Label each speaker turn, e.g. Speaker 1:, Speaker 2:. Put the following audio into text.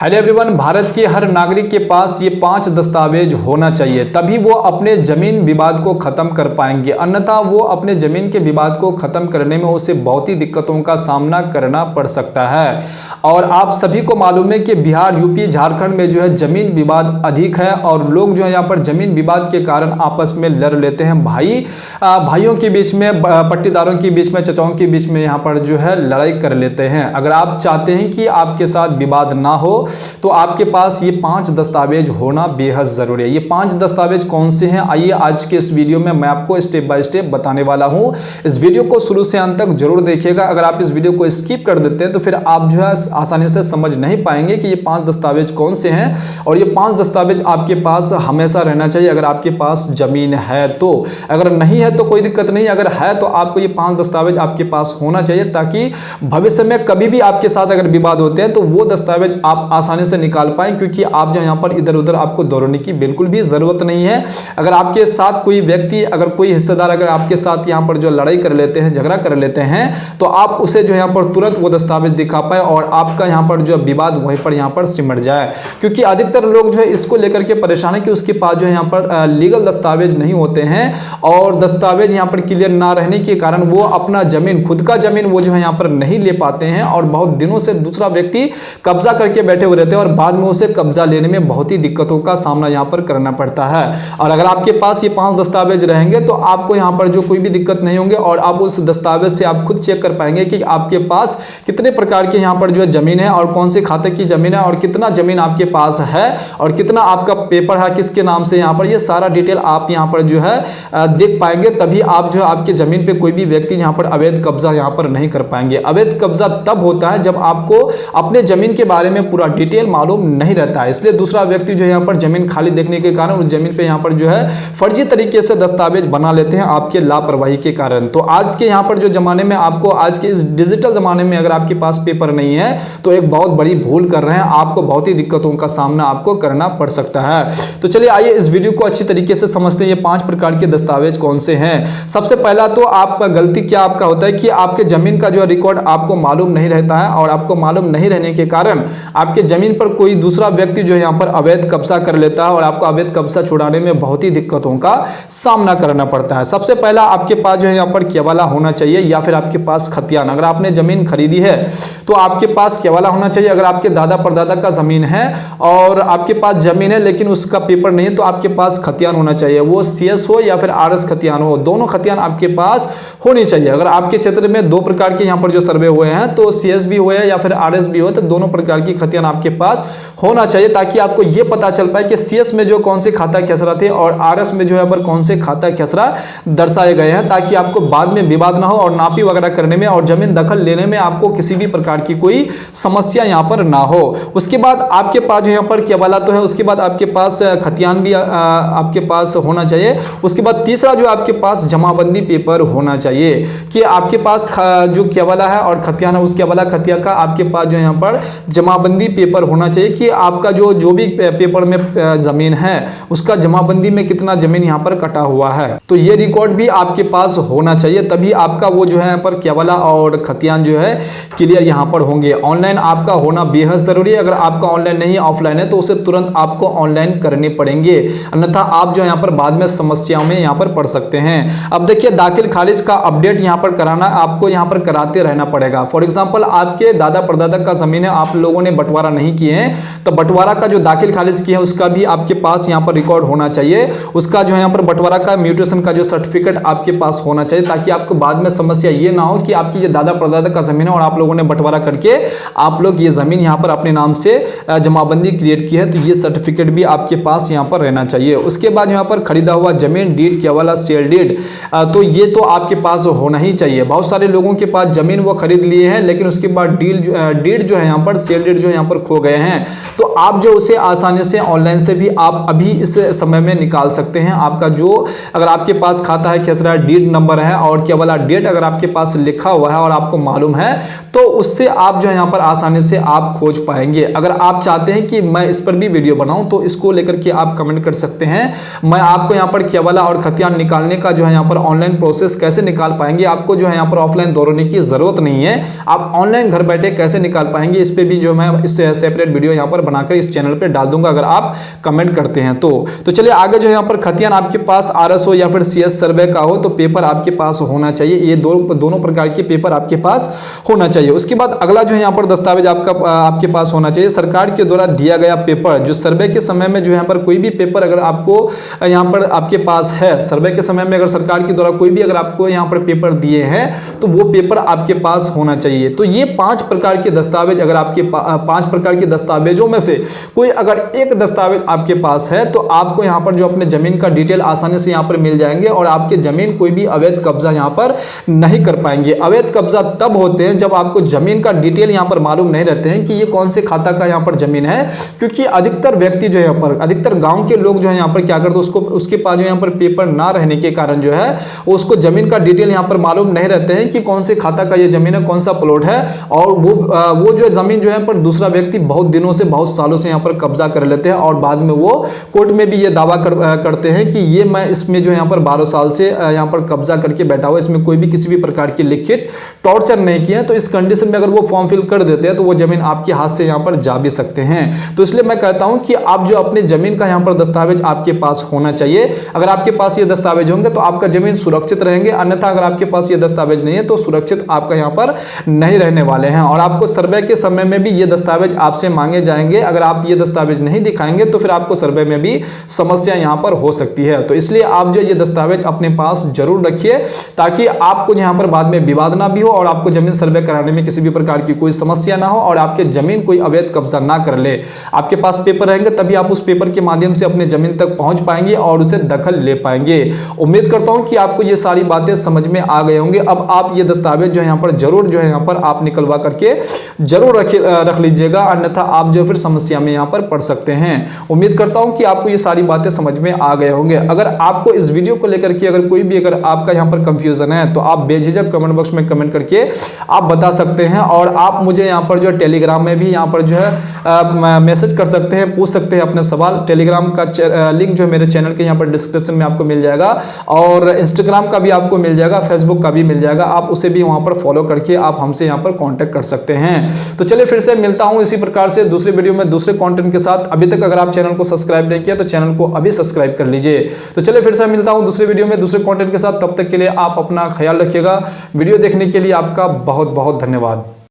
Speaker 1: Hello everyone, Bharat के हर नागरिक के पास ये 5 दस्तावेज होना चाहिए, तभी वो अपने जमीन विवाद को खत्म कर पाएंगे। अन्यथा वो अपने जमीन के विवाद को खत्म करने में उसे बहुत ही दिक्कतों का सामना करना पड़ सकता है। और आप सभी को मालूम है कि बिहार, यूपी, झारखंड में जो है जमीन विवाद अधिक है और लोग जो है यहाँ पर जमीन विवाद के कारण आपस में लड़ लेते हैं। भाइयों के बीच में, पट्टीदारों के बीच में, चचाओं के बीच में यहाँ पर जो है लड़ाई कर लेते हैं। अगर आप चाहते हैं कि आपके साथ विवाद ना हो तो आपके पास ये 5 दस्तावेज होना बेहद जरूरी है। ये 5 दस्तावेज कौन से हैं, आइए आज के इस वीडियो में मैं आपको स्टेप बाय स्टेप बताने वाला हूं। इस वीडियो को शुरू से अंत तक जरूर देखिएगा। अगर आप इस वीडियो को स्किप कर देते हैं तो फिर आप जो है आसानी से समझ नहीं पाएंगे कि ये 5 दस्तावेज कौन से हैं। और ये 5 दस्तावेज आपके पास हमेशा रहना चाहिए अगर आपके पास जमीन है तो। अगर नहीं है तो कोई दिक्कत नहीं, अगर है तो आपको ये 5 दस्तावेज आपके पास होना चाहिए, ताकि भविष्य में कभी भी आपके साथ अगर विवाद होते हैं तो वो दस्तावेज आप आसानी से निकाल पाएं, क्योंकि आप जो यहाँ पर इधर उधर आपको दौड़ने की बिल्कुल भी जरूरत नहीं है। अगर आपके साथ कोई व्यक्ति, अगर कोई हिस्सेदार अगर आपके साथ यहाँ पर जो लड़ाई कर लेते हैं, झगड़ा कर लेते हैं, तो आप उसे जो यहाँ पर तुरंत वो दस्तावेज दिखा पाए और आपका यहाँ पर जो विवाद वहीं पर यहाँ पर सिमट जाए। क्योंकि अधिकतर लोग जो है इसको लेकर के परेशान है कि उसके पास जो है यहाँ पर लीगल दस्तावेज नहीं होते हैं और दस्तावेज यहाँ पर क्लियर ना रहने के कारण वो अपना जमीन, खुद का जमीन वो जो है यहाँ पर नहीं ले पाते हैं और बहुत दिनों से दूसरा व्यक्ति कब्जा करके बैठे हुए रहते हैं और बाद में उसे कब्जा लेने में बहुत ही दिक्कतों का सामना यहां पर करना पड़ता है। और अगर आपके पास ये 5 दस्तावेज रहेंगे तो आपको यहां पर जो कोई भी दिक्कत नहीं होंगे और आप उस दस्तावेज से आप खुद चेक कर पाएंगे कि आपके पास कितने प्रकार के यहां पर जो है जमीन है और कौन से खाते की जमीन है और कितना जमीन आपके पास है और कितना आपका पेपर है किसके नाम से, यहां पर ये सारा डिटेल आप यहां पर जो है देख पाएंगे। तभी आप जो है आपके जमीन पे कोई भी व्यक्ति यहां पर अवैध कब्जा यहां पर नहीं कर पाएंगे। अवैध कब्जा तब होता है जब आपको अपने जमीन के बारे में पूरा डिटेल मालूम नहीं रहता है, इसलिए दूसरा व्यक्ति जो यहाँ पर जमीन खाली देखने के कारण उस जमीन पे यहाँ पर जो है फर्जी तरीके से दस्तावेज बना लेते हैं आपके लापरवाही के कारण। तो आज के यहाँ पर जो जमाने में आपको, आज के इस डिजिटल जमाने में अगर आपके पास पेपर नहीं है तो एक बहुत बड़ी भूल कर रहे हैं, आपको बहुत ही दिक्कतों का सामना आपको करना पड़ सकता है। तो चलिए आइए इस वीडियो को अच्छी तरीके से समझते हैं ये 5 प्रकार के दस्तावेज कौन से हैं। सबसे पहला तो आपका गलती क्या आपका होता है कि आपके जमीन का जो रिकॉर्ड आपको मालूम नहीं रहता है और आपको मालूम नहीं रहने के कारण आपके जमीन पर कोई दूसरा व्यक्ति जो है यहाँ पर अवैध कब्जा कर लेता है और आपको अवैध कब्जा छुड़ाने में बहुत ही दिक्कतों का सामना करना पड़ता है। सबसे पहला आपके पास जो है यहाँ पर केवाला होना चाहिए या फिर आपके पास खतियान। अगर आपने जमीन खरीदी है तो आपके पास केवाला होना चाहिए। अगर आपके दादा परदादा का जमीन है और आपके पास जमीन है लेकिन उसका पेपर नहीं है तो आपके पास खतियान होना चाहिए। वो CS हो या फिर RS खतियान हो, दोनों खतियान आपके पास होनी चाहिए। अगर आपके क्षेत्र में 2 प्रकार के यहाँ पर जो सर्वे हुए हैं तो CS भी हुए या फिर RS भी हो, तो दोनों प्रकार की खतियान आपके पास होना चाहिए, ताकि आपको यह पता चल पाए कि CS में जो कौन से खाता खेसरा थे और RS में जो है पर कौन से खाता खेसरा दर्शाए गए हैं, ताकि आपको बाद में विवाद ना हो और नापी वगैरह करने में और जमीन दखल लेने में आपको किसी भी प्रकार की कोई समस्या यहां पर ना हो। उसके बाद आपके पास जो यहां पर केवाला तो है, उसके बाद आपके पास खतियान भी आपके पास होना चाहिए। उसके बाद तीसरा जो आपके पास जमाबंदी पेपर होना चाहिए कि आपके पास जो केवाला है और खतियान है, उस केवाला खतिया का आपके पास जो यहां पर जमाबंदी पेपर होना चाहिए कि आपका जो भी पेपर में जमीन है उसका जमाबंदी में कितना जमीन यहाँ पर कटा हुआ है, तो ये रिकॉर्ड भी आपके पास होना चाहिए। तभी आपका वो जो है यहाँ पर केवाला और खतियान जो है क्लियर यहाँ पर होंगे। ऑनलाइन आपका होना बेहद जरूरी है। अगर आपका ऑनलाइन नहीं है, ऑफलाइन है, तो उसे तुरंत आपको ऑनलाइन करने पड़ेंगे, अन्यथा आप जो यहाँ पर बाद में समस्याओं में यहाँ पर पड़ सकते हैं। अब देखिए, दाखिल खारिज का अपडेट यहाँ पर कराना आपको यहाँ पर कराते रहना पड़ेगा। फॉर एग्जाम्पल, आपके दादा परदादा का जमीन है, आप लोगों ने बंटवारा नहीं किए हैं, तो बंटवारा का जो दाखिल खारिज किया है उसका भी आपके पास यहाँ पर रिकॉर्ड होना चाहिए। उसका जो है यहाँ पर बंटवारा का म्यूटेशन का जो सर्टिफिकेट आपके पास होना चाहिए, ताकि आपको बाद में समस्या ये ना हो कि आपकी ये दादा परदादा का जमीन है और आप लोगों ने बंटवारा करके आप लोग ये जमीन यहाँ पर अपने नाम से जमाबंदी क्रिएट की है, तो ये सर्टिफिकेट भी आपके पास यहाँ पर रहना चाहिए। उसके बाद यहाँ पर खरीदा हुआ जमीन, डीड, केवाला, सेल डीड, तो ये तो आपके पास होना ही चाहिए। बहुत सारे लोगों के पास जमीन वो खरीद लिए हैं लेकिन उसके बाद डीड जो है यहाँ पर, सेल डीड जो यहाँ पर खो गए हैं, तो आप जो उसे आसानी से ऑनलाइन से भी आप अभी इस समय में निकाल सकते हैं। आपका जो, अगर आपके पास खाता है खेसरा, डीड नंबर है और केवल डेट अगर आपके पास लिखा हुआ है और आपको मालूम है, तो उससे आप जो है यहाँ पर आसानी से आप खोज पाएंगे। अगर आप चाहते हैं कि मैं इस पर भी वीडियो बनाऊं तो इसको लेकर के आप कमेंट कर सकते हैं। मैं आपको यहाँ पर केवाला और खतियान निकालने का जो है यहाँ पर ऑनलाइन प्रोसेस कैसे निकाल पाएंगे, आपको जो है यहाँ पर ऑफलाइन दौड़ने की जरूरत नहीं है, आप ऑनलाइन घर बैठे कैसे निकाल पाएंगे, इस पे भी जो मैं इस सेपरेट वीडियो यहाँ पर बनाकर इस चैनल पर डाल दूंगा अगर आप कमेंट करते हैं तो चलिए आगे जो यहाँ पर खतियान आपके पास RS हो या फिर CS सर्वे का हो तो पेपर आपके पास होना चाहिए। ये दोनों प्रकार के पेपर आपके पास होना चाहिए। उसके बाद अगला जो है यहाँ पर दस्तावेज आपके पास होना चाहिए सरकार के द्वारा दिया गया पेपर। जो सर्वे के समय में जो यहाँ पर कोई भी पेपर अगर आपको यहाँ पर आपके पास है, सर्वे के समय में अगर सरकार के द्वारा कोई भी अगर आपको यहाँ पर पेपर दिए हैं तो वो पेपर आपके पास होना चाहिए। तो ये 5 प्रकार के दस्तावेज, अगर आपके 5 प्रकार के दस्तावेजों में से कोई अगर एक दस्तावेज आपके पास है तो आपको यहाँ पर जो अपने जमीन का डिटेल आसानी से यहाँ पर मिल जाएंगे और आपके जमीन कोई भी अवैध कब्जा यहाँ पर नहीं कर पाएंगे। अवैध कब्जा तब होते हैं जब आपको जमीन का डिटेल यहाँ पर मालूम नहीं रहते हैं कि ये कौन से खाता का यहाँ पर जमीन है, क्योंकि अधिकतर व्यक्ति जो है यहाँ पर, अधिकतर गांव के लोग जो है यहाँ पर क्या करते हैं, उसके पास जो यहाँ पर पेपर ना रहने के कारण जो है उसको जमीन का डिटेल यहाँ पर मालूम नहीं रहते हैं कि कौन से खाता का ये जमीन है, कौन सा प्लॉट है। और वो जो जमीन जो है पर दूसरा व्यक्ति बहुत दिनों से, बहुत सालों से यहाँ पर कब्जा कर लेते हैं और बाद में वो कोर्ट में भी ये दावा करते हैं कि ये मैं इसमें जो यहाँ पर 12 साल से यहाँ पर कब्जा करके बैठा हुआ, इसमें कोई भी किसी भी प्रकार की लिखित टॉर्चर नहीं किया। तो इस कंडीशन में अगर वो फॉर्म फिल कर देते हैं तो वो जमीन आपके हाथ से यहाँ पर जा भी सकते हैं। तो इसलिए मैं कहता हूं कि आप जो अपनी जमीन का यहाँ पर दस्तावेज आपके पास होना चाहिए। अगर आपके पास ये दस्तावेज होंगे तो आपका जमीन सुरक्षित रहेंगे, अन्यथा अगर आपके पास ये दस्तावेज नहीं है तो सुरक्षित आपका यहाँ पर नहीं रहने वाले हैं। और आपको सर्वे के समय में भी ये दस्तावेज आपसे मांगे जाएंगे। अगर आप ये दस्तावेज नहीं दिखाएंगे तो फिर आपको सर्वे में भी समस्या यहाँ पर हो सकती है। तो इसलिए आप जो ये दस्तावेज अपने पास जरूर रखिए ताकि आपको यहाँ पर बाद में विवाद ना भी हो और आपको जमीन सर्वे कराने में किसी भी प्रकार की कोई समस्या ना हो और आपके जमीन कोई अवैध कब्जा ना कर ले। आपके पास पेपर रहेंगे तभी आप उस पेपर के माध्यम से अपने जमीन तक पहुंच पाएंगे और उसे दखल ले पाएंगे। उम्मीद करता हूं कि आपको ये सारी बातें समझ में आ गए होंगे। अब आप ये दस्तावेज जो है यहाँ पर जरूर जो है यहाँ पर आप निकलवा करके जरूर रख लीजिएगा, अन्यथा आप जो फिर समस्या में यहाँ पर पड़ सकते हैं। उम्मीद करता हूं कि आपको ये सारी बातें समझ में आ गए होंगे। अगर आपको इस वीडियो को लेकर के अगर कोई भी अगर आपका यहाँ पर कंफ्यूजन है तो आप बेझिझक कमेंट बॉक्स में कमेंट करके आप बता सकते हैं और आप मुझे यहाँ पर जो टेलीग्राम में भी यहाँ पर जो है मैसेज कर सकते हैं, पूछ सकते हैं अपने सवाल। टेलीग्राम का लिंक जो है मेरे चैनल के यहाँ पर डिस्क्रिप्शन में आपको मिल जाएगा और इंस्टाग्राम का भी आपको मिल जाएगा, फेसबुक का भी मिल जाएगा। आप उसे भी वहाँ पर फॉलो करके आप हमसे यहाँ पर कॉन्टैक्ट कर सकते हैं। तो चलिए फिर से मिलता हूँ इसी प्रकार से दूसरे वीडियो में दूसरे कॉन्टेंट के साथ। अभी तक अगर आप चैनल को सब्सक्राइब नहीं किया तो चैनल को अभी सब्सक्राइब कर लीजिए। तो चलिए फिर से मिलता हूँ दूसरे वीडियो में दूसरे कॉन्टेंट के साथ। तब तक के लिए आप अपना ख्याल रखिएगा। वीडियो देखने के लिए आपका बहुत बहुत धन्यवाद।